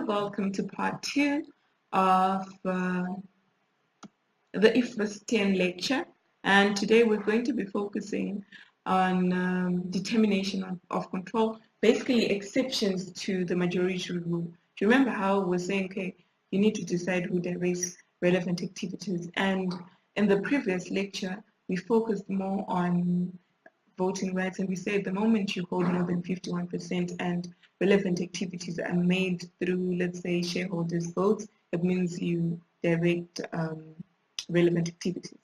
welcome to part 2 of the IFRS 10 lecture, and today we're going to be focusing on determination of control, basically exceptions to the majority rule. Do you remember how we're saying, okay, you need to decide who directs relevant activities, and in the previous lecture we focused more on voting rights, and we said the moment you hold more than 51% and relevant activities are made through, let's say, shareholders' votes, it means you direct relevant activities.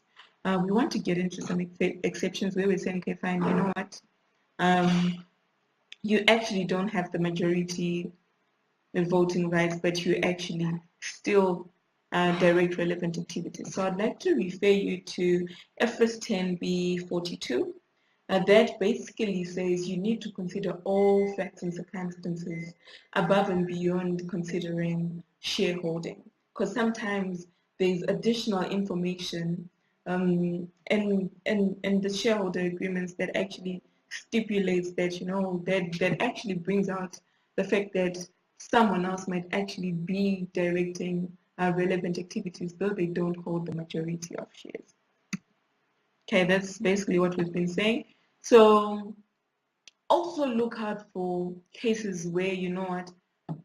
We want to get into some exceptions where we're saying, okay, fine, you know what, you actually don't have the majority voting rights, but you actually still direct relevant activities. So I'd like to refer you to IFRS 10B 42. That basically says you need to consider all facts and circumstances above and beyond considering shareholding, because sometimes there's additional information in the shareholder agreements that actually stipulates that, you know, that actually brings out the fact that someone else might actually be directing relevant activities, though they don't hold the majority of shares. Okay, that's basically what we've been saying. So also look out for cases where, you know what,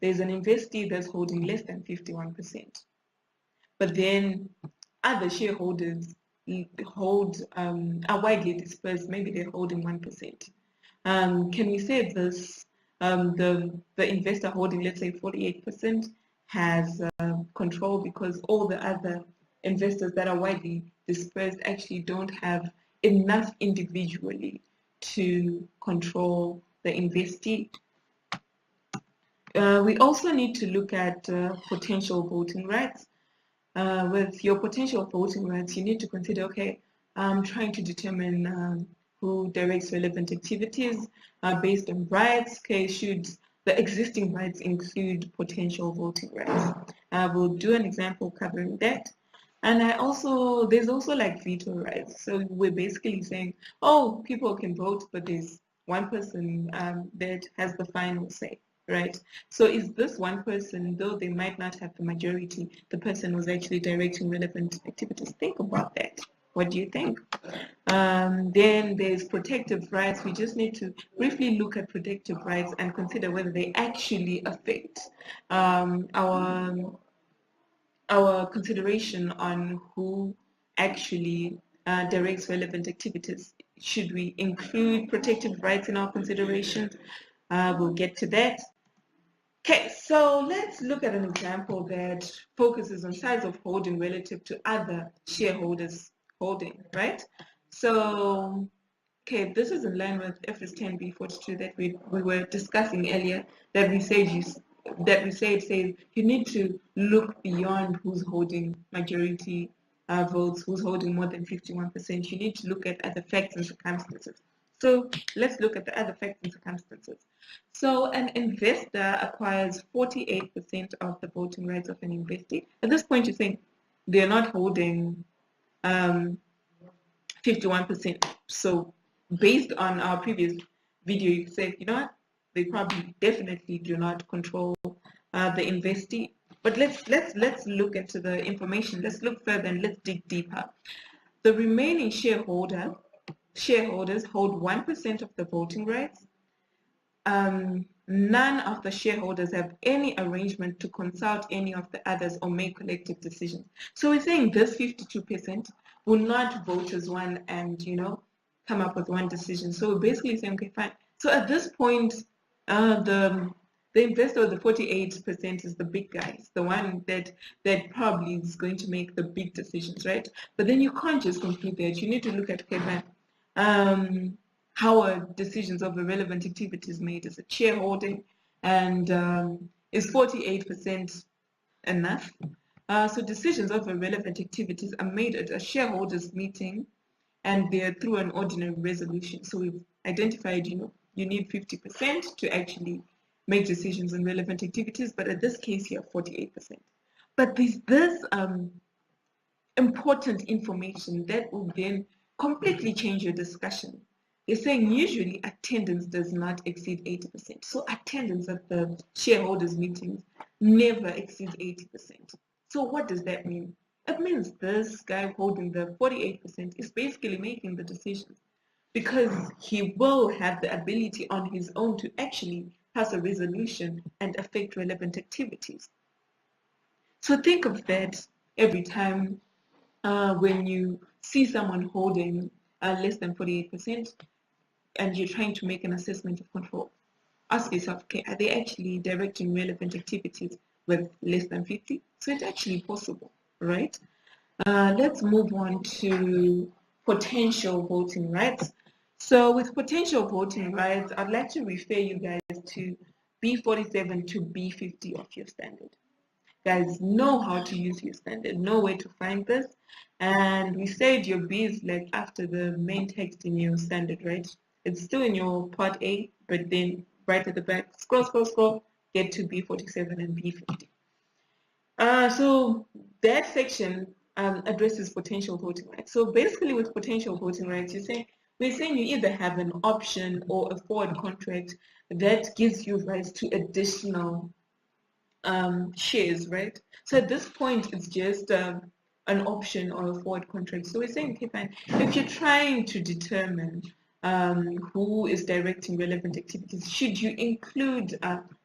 there's an investee that's holding less than 51%, but then other shareholders are widely dispersed. Maybe they're holding 1%. Can we say this? The investor holding, let's say, 48% has control, because all the other investors that are widely dispersed actually don't have enough individually to control the investee. We also need to look at potential voting rights. With your potential voting rights, you need to consider, okay, I'm trying to determine who directs relevant activities based on rights. Okay, should the existing rights include potential voting rights? We'll do an example covering that. And there's also like veto rights. So we're basically saying, oh, people can vote, but there's one person that has the final say, right? So is this one person, though they might not have the majority, the person who's actually directing relevant activities? Think about that. What do you think? Then there's protective rights. We just need to briefly look at protective rights and consider whether they actually affect our consideration on who actually directs relevant activities. Should we include protective rights in our consideration? We'll get to that. Okay, so let's look at an example that focuses on size of holding relative to other shareholders' holding, right? So, okay, this is in line with IFRS 10B 42 that we were discussing earlier, that we said says you need to look beyond who's holding majority votes, who's holding more than 51%. You need to look at other facts and circumstances. So let's look at the other facts and circumstances. So an investor acquires 48% of the voting rights of an investee. At this point, you think they're not holding 51%. So based on our previous video, you said, you know what, they probably definitely do not control the investee. But let's look into the information. Let's look further and let's dig deeper. The remaining shareholders hold 1% of the voting rights. None of the shareholders have any arrangement to consult any of the others or make collective decisions. So we're saying this 52% will not vote as one and, you know, come up with one decision. So we're basically saying, okay, fine. So at this point, the investor, the 48%, is the big guys, the one that probably is going to make the big decisions, right? But then you can't just conclude that. You need to look at, okay, fine, how are decisions of the relevant activities made? Is it shareholding? And is 48% enough? So decisions of the relevant activities are made at a shareholders meeting, and they're through an ordinary resolution. So we've identified, you know, you need 50% to actually make decisions on relevant activities, but at this case here, 48%. But there's this important information that will then completely change your discussion. They're saying usually attendance does not exceed 80%. So attendance at the shareholders meetings never exceeds 80%. So what does that mean? It means this guy holding the 48% is basically making the decisions, because he will have the ability on his own to actually pass a resolution and affect relevant activities. So think of that every time when you see someone holding less than 48% and you're trying to make an assessment of control. Ask yourself, okay, are they actually directing relevant activities with less than 50? So it's actually possible, right? Let's move on to potential voting rights. So with potential voting rights, I'd like to refer you guys to B47 to B50 of your standard. Guys, know how to use your standard, know where to find this. And we said your B is like after the main text in your standard, right? It's still in your part A, but then right at the back, scroll, get to B47 and B50. So that section addresses potential voting rights. So basically with potential voting rights, we're saying you either have an option or a forward contract that gives you rights to additional shares, right? So at this point, it's just an option or a forward contract. So we're saying, okay, fine. If you're trying to determine who is directing relevant activities, should you include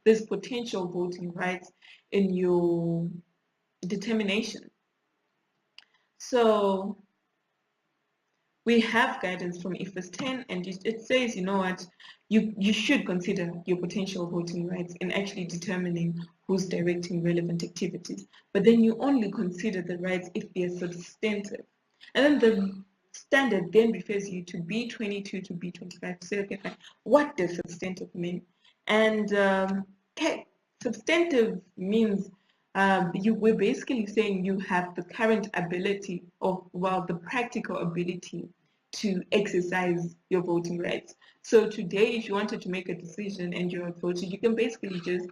this potential voting rights in your determination? So we have guidance from IFRS 10, and it says, you know what, you should consider your potential voting rights in actually determining who's directing relevant activities. But then you only consider the rights if they're substantive. And then the standard then refers you to B22 to B25 to say, okay, fine, what does substantive mean? And okay, substantive means we're basically saying you have the current ability, or well, the practical ability to exercise your voting rights. So today, if you wanted to make a decision and you're a voter, you can basically just,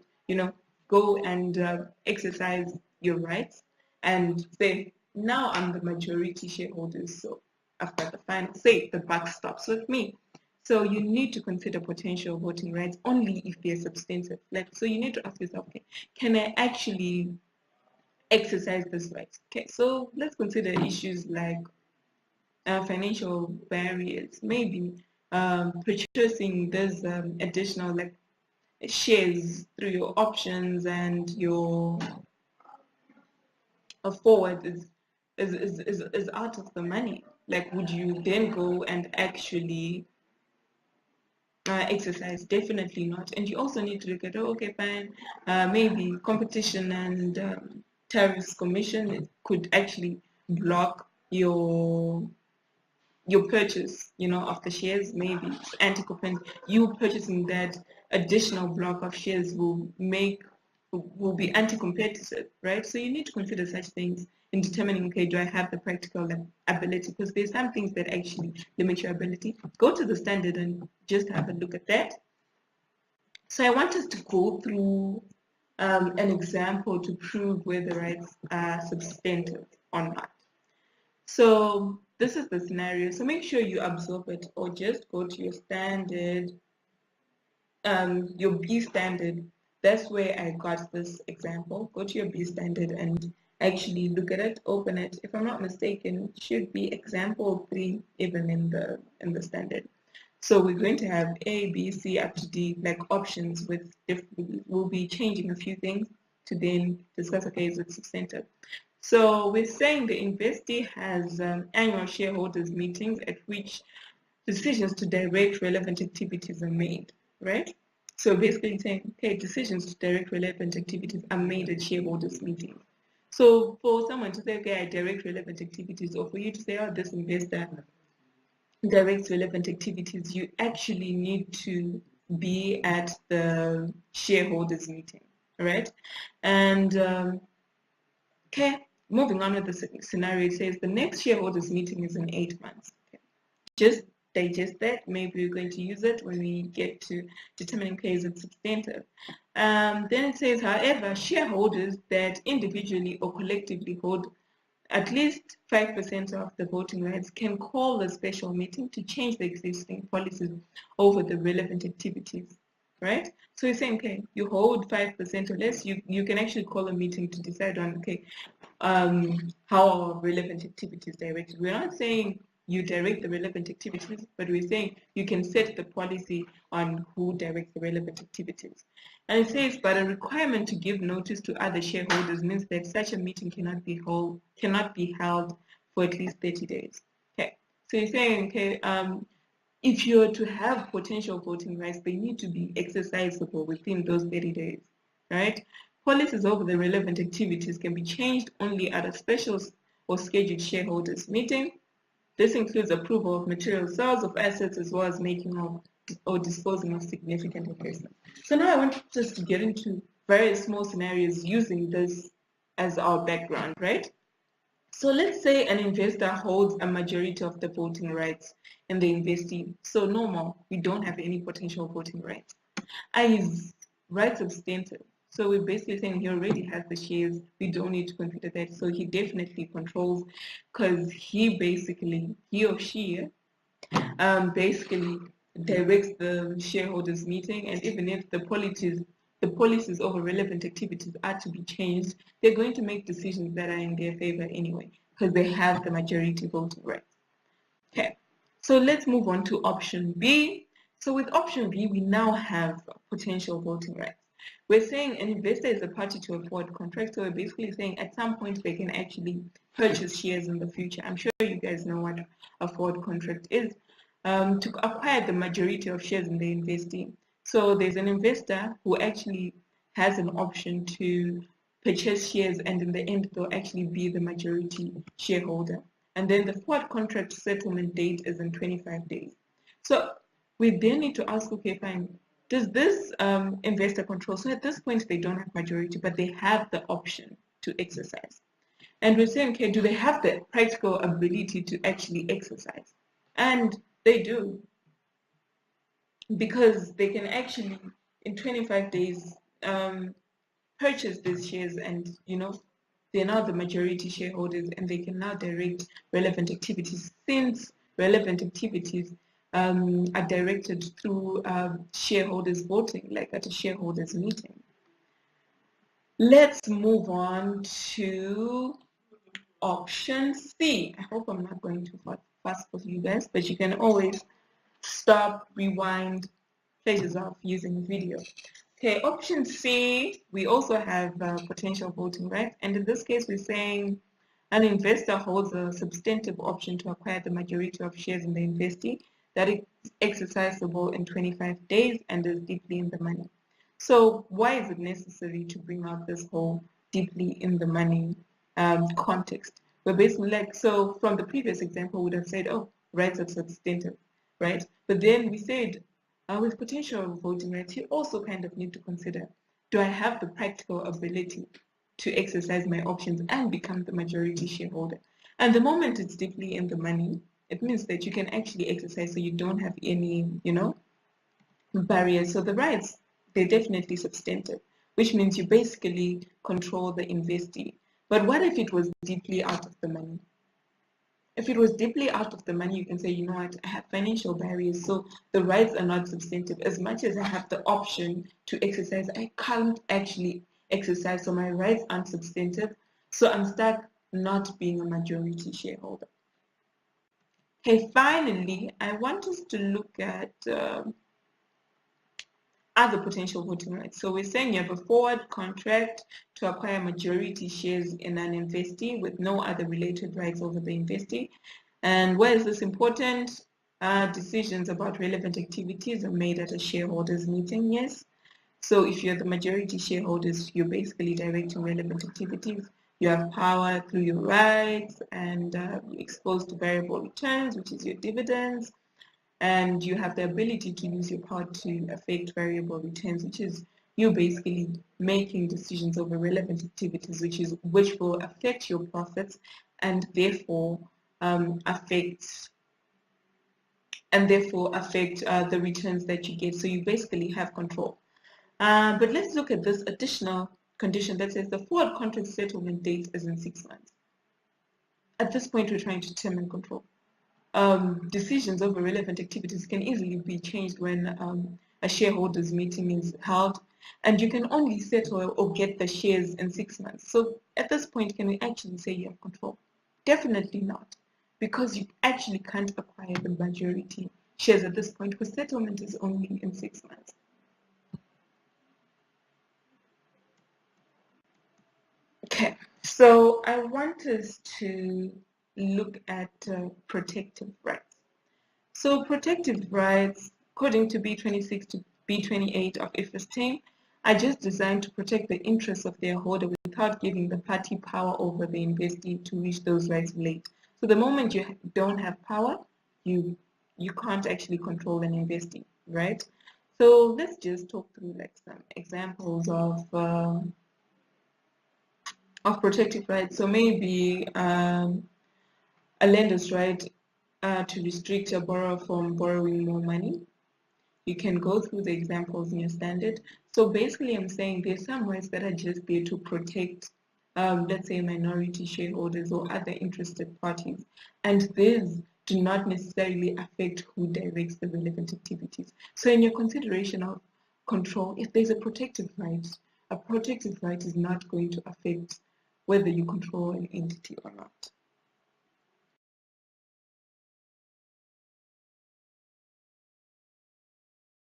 go and exercise your rights and say, now I'm the majority shareholder, so I've got the final say, the buck stops with me. So you need to consider potential voting rights only if they're substantive. So you need to ask yourself, okay, can I actually exercise this right? Okay, so let's consider issues like financial barriers, maybe purchasing this additional shares through your options, and your forward is out of the money. Like, would you then go and actually exercise? Definitely not. And you also need to look at, okay, fine, maybe competition and tariffs commission could actually block your purchase, of the shares. Maybe it's anti-competitive. You purchasing that additional block of shares will be anti-competitive, right? So you need to consider such things in determining, okay, do I have the practical ability? Because there's some things that actually limit your ability. Go to the standard and just have a look at that. So I want us to go through an example to prove whether the rights are substantive or not. So this is the scenario. So make sure you absorb it, or just go to your standard, your B standard. That's where I got this example. Go to your B standard and actually look at it, open it. If I'm not mistaken, it should be example 3 even in the standard. So we're going to have A, B, C up to D, like options with we'll be changing a few things to then discuss, okay, is it substantive? So we're saying the investee has annual shareholders meetings at which decisions to direct relevant activities are made, right? So basically saying, okay, decisions to direct relevant activities are made at shareholders meetings. So for someone to say, okay, I direct relevant activities, or for you to say, oh, this investor directs relevant activities, you actually need to be at the shareholders meeting, right? And okay, moving on with the scenario, it says the next shareholders meeting is in 8 months. Okay. Just digest that. Maybe we're going to use it when we get to determining case it's substantive. Then it says, however, shareholders that individually or collectively hold at least 5% of the voting rights can call a special meeting to change the existing policies over the relevant activities. right? So you're saying, okay, you hold 5% or less, you can actually call a meeting to decide on, okay, how our relevant activities directed. We're not saying you direct the relevant activities, but we're saying you can set the policy on who directs the relevant activities. And it says, but a requirement to give notice to other shareholders means that such a meeting cannot be held for at least 30 days. Okay, so you're saying, okay, if you're to have potential voting rights, they need to be exercisable within those 30 days, right? Policies over the relevant activities can be changed only at a special or scheduled shareholders meeting. This includes approval of material sales of assets as well as making of or disposing of significant investments. So now I want us to get into various small scenarios using this as our background, right? So let's say an investor holds a majority of the voting rights in the investee. So no more, we don't have any potential voting rights. His rights substantive. So we're basically saying he already has the shares. We don't need to consider that. So he definitely controls, because he or she basically directs the shareholders meeting, and even if the policies over relevant activities are to be changed, they're going to make decisions that are in their favor anyway, because they have the majority voting rights. Okay, so let's move on to option B. So with option B, we now have potential voting rights. We're saying an investor is a party to a forward contract, so we're basically saying at some point they can actually purchase shares in the future. I'm sure you guys know what a forward contract is. To acquire the majority of shares in the investee. So there's an investor who actually has an option to purchase shares, and in the end they'll actually be the majority shareholder. And then the forward contract settlement date is in 25 days. So we then need to ask, okay, fine, does this investor control? So at this point they don't have majority, but they have the option to exercise. And we're saying, okay, do they have the practical ability to actually exercise? And they do, because they can actually, in 25 days, purchase these shares, and they're now the majority shareholders, and they can now direct relevant activities, since relevant activities are directed through shareholders voting, like at a shareholders meeting. Let's move on to option C. I hope I'm not going too fast for you guys, but you can always stop, rewind, pleasures of using video. Okay, option C, we also have potential voting rights, and in this case we're saying an investor holds a substantive option to acquire the majority of shares in the investee that is exercisable in 25 days and is deeply in the money. So why is it necessary to bring out this whole deeply in the money context? We're basically like, so from the previous example, we would have said, oh, rights are substantive, right? But then we said, with potential voting rights, you also kind of need to consider, do I have the practical ability to exercise my options and become the majority shareholder? And the moment it's deeply in the money, it means that you can actually exercise, so you don't have any, barriers. So the rights, they're definitely substantive, which means you basically control the investee. But what if it was deeply out of the money? If it was deeply out of the money, you can say, you know what, I have financial barriers, so the rights are not substantive. As much as I have the option to exercise, I can't actually exercise, so my rights aren't substantive, so I'm stuck not being a majority shareholder. Okay, finally, I want us to look at other potential voting rights. So we're saying you have a forward contract to acquire majority shares in an investee with no other related rights over the investee. And why is this important? Decisions about relevant activities are made at a shareholders meeting, yes. So if you're the majority shareholders, you're basically directing relevant activities. You have power through your rights, and you're exposed to variable returns, which is your dividends. And you have the ability to use your power to affect variable returns, which is you basically making decisions over relevant activities, which will affect your profits and therefore affect the returns that you get. So you basically have control. But let's look at this additional condition that says the forward contract settlement date is in 6 months. At this point, we're trying to determine control. Decisions over relevant activities can easily be changed when a shareholders meeting is held, and you can only settle or get the shares in 6 months. So at this point, can we actually say you have control? Definitely not, because you actually can't acquire the majority shares at this point, because settlement is only in 6 months. Okay, so I want us to look at protective rights. So protective rights, according to B26 to B28 of IFRS 10, are just designed to protect the interests of their holder without giving the party power over the investee to which those rights relate. So the moment you don't have power, you can't actually control an investee, right? So let's just talk through like some examples of protective rights. So maybe a lender's right to restrict a borrower from borrowing more money. You can go through the examples in your standard. So basically, I'm saying there's some rights that are just there to protect, let's say, minority shareholders or other interested parties. And these do not necessarily affect who directs the relevant activities. So in your consideration of control, if there's a protective right is not going to affect whether you control an entity or not.